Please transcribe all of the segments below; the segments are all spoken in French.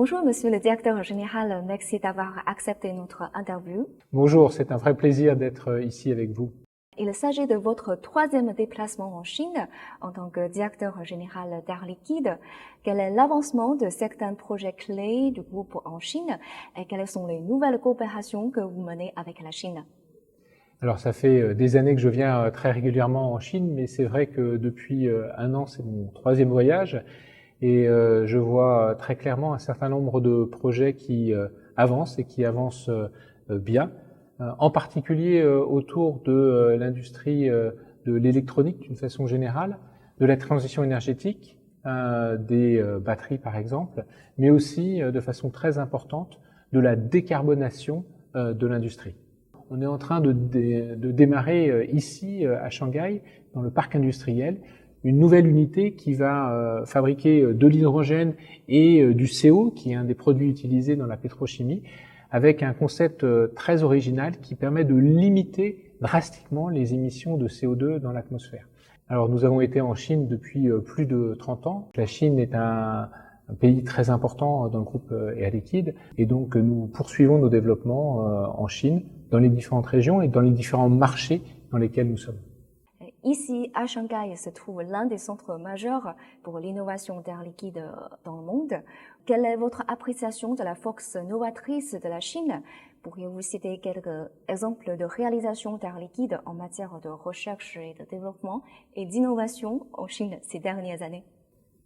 Bonjour, monsieur le directeur général. Merci d'avoir accepté notre interview. Bonjour, c'est un vrai plaisir d'être ici avec vous. Il s'agit de votre troisième déplacement en Chine en tant que directeur général d'Air Liquide. Quel est l'avancement de certains projets clés du groupe en Chine et quelles sont les nouvelles coopérations que vous menez avec la Chine? Alors ça fait des années que je viens très régulièrement en Chine, mais c'est vrai que depuis un an, c'est mon troisième voyage et je vois très clairement un certain nombre de projets qui avancent et qui avancent bien, en particulier autour de l'industrie de l'électronique d'une façon générale, de la transition énergétique, des batteries par exemple, mais aussi de façon très importante de la décarbonation de l'industrie. On est en train de démarrer ici à Shanghai, dans le parc industriel, une nouvelle unité qui va fabriquer de l'hydrogène et du CO, qui est un des produits utilisés dans la pétrochimie, avec un concept très original qui permet de limiter drastiquement les émissions de CO2 dans l'atmosphère. Alors nous avons été en Chine depuis plus de 30 ans. La Chine est un pays très important dans le groupe Air Liquide et donc nous poursuivons nos développements en Chine, dans les différentes régions et dans les différents marchés dans lesquels nous sommes. Ici, à Shanghai, se trouve l'un des centres majeurs pour l'innovation d'Air Liquide dans le monde. Quelle est votre appréciation de la force novatrice de la Chine? Pourriez-vous citer quelques exemples de réalisation d'Air Liquide en matière de recherche et de développement et d'innovation en Chine ces dernières années?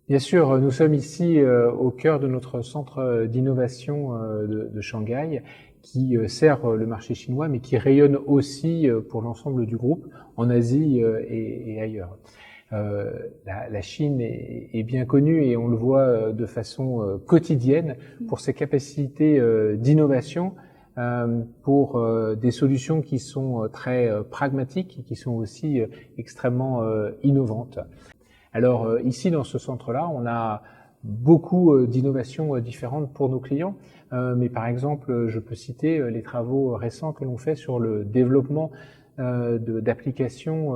Bien sûr, nous sommes ici au cœur de notre centre d'innovation de Shanghai qui sert le marché chinois mais qui rayonne aussi pour l'ensemble du groupe en Asie et ailleurs. La Chine est bien connue et on le voit de façon quotidienne pour ses capacités d'innovation, pour des solutions qui sont très pragmatiques et qui sont aussi extrêmement innovantes. Alors ici, dans ce centre-là, on a beaucoup d'innovations différentes pour nos clients, mais par exemple, je peux citer les travaux récents que l'on fait sur le développement d'applications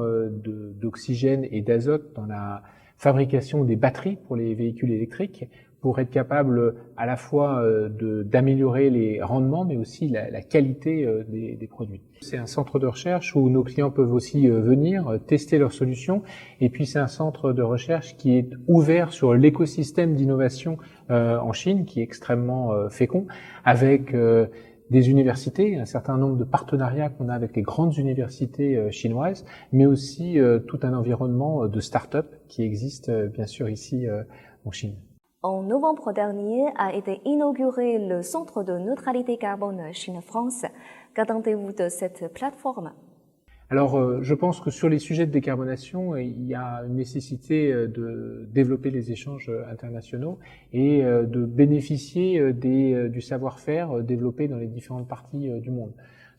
d'oxygène et d'azote dans la fabrication des batteries pour les véhicules électriques, pour être capable à la fois d'améliorer les rendements, mais aussi la qualité des produits. C'est un centre de recherche où nos clients peuvent aussi venir tester leurs solutions, et puis c'est un centre de recherche qui est ouvert sur l'écosystème d'innovation en Chine, qui est extrêmement fécond, avec des universités, un certain nombre de partenariats qu'on a avec les grandes universités chinoises, mais aussi tout un environnement de start-up qui existe bien sûr ici en Chine. En novembre dernier a été inauguré le Centre de neutralité carbone Chine-France. Qu'attendez-vous de cette plateforme? Alors, je pense que sur les sujets de décarbonation, il y a une nécessité de développer les échanges internationaux et de bénéficier du savoir-faire développé dans les différentes parties du monde.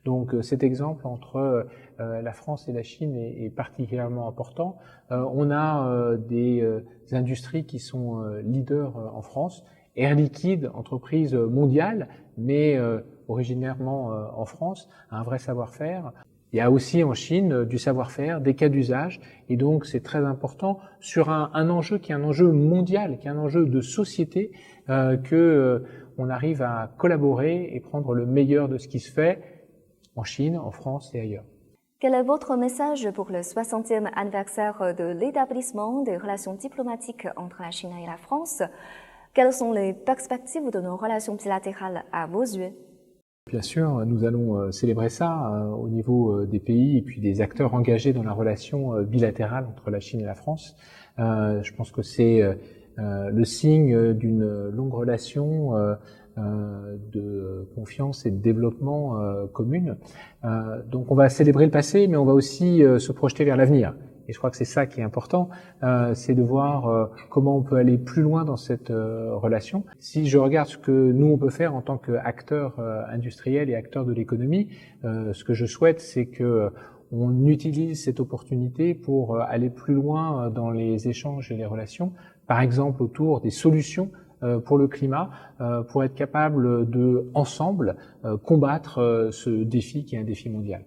Donc cet exemple entre la France et la Chine est particulièrement important. On a des industries qui sont leaders en France. Air Liquide, entreprise mondiale, mais originairement en France, a un vrai savoir-faire. Il y a aussi en Chine du savoir-faire, des cas d'usage, et donc c'est très important sur un enjeu qui est un enjeu mondial, qui est un enjeu de société, on arrive à collaborer et prendre le meilleur de ce qui se fait en Chine, en France et ailleurs. Quel est votre message pour le 60e anniversaire de l'établissement des relations diplomatiques entre la Chine et la France? Quelles sont les perspectives de nos relations bilatérales à vos yeux? Bien sûr, nous allons célébrer ça au niveau des pays et puis des acteurs engagés dans la relation bilatérale entre la Chine et la France. Je pense que c'est le signe d'une longue relation de confiance et de développement commune. Donc on va célébrer le passé, mais on va aussi se projeter vers l'avenir. Et je crois que c'est ça qui est important, c'est de voir comment on peut aller plus loin dans cette relation. Si je regarde ce que nous on peut faire en tant qu'acteurs industriels et acteurs de l'économie, ce que je souhaite, c'est que on utilise cette opportunité pour aller plus loin dans les échanges et les relations, par exemple autour des solutions pour le climat, pour être capable de, ensemble, combattre ce défi qui est un défi mondial.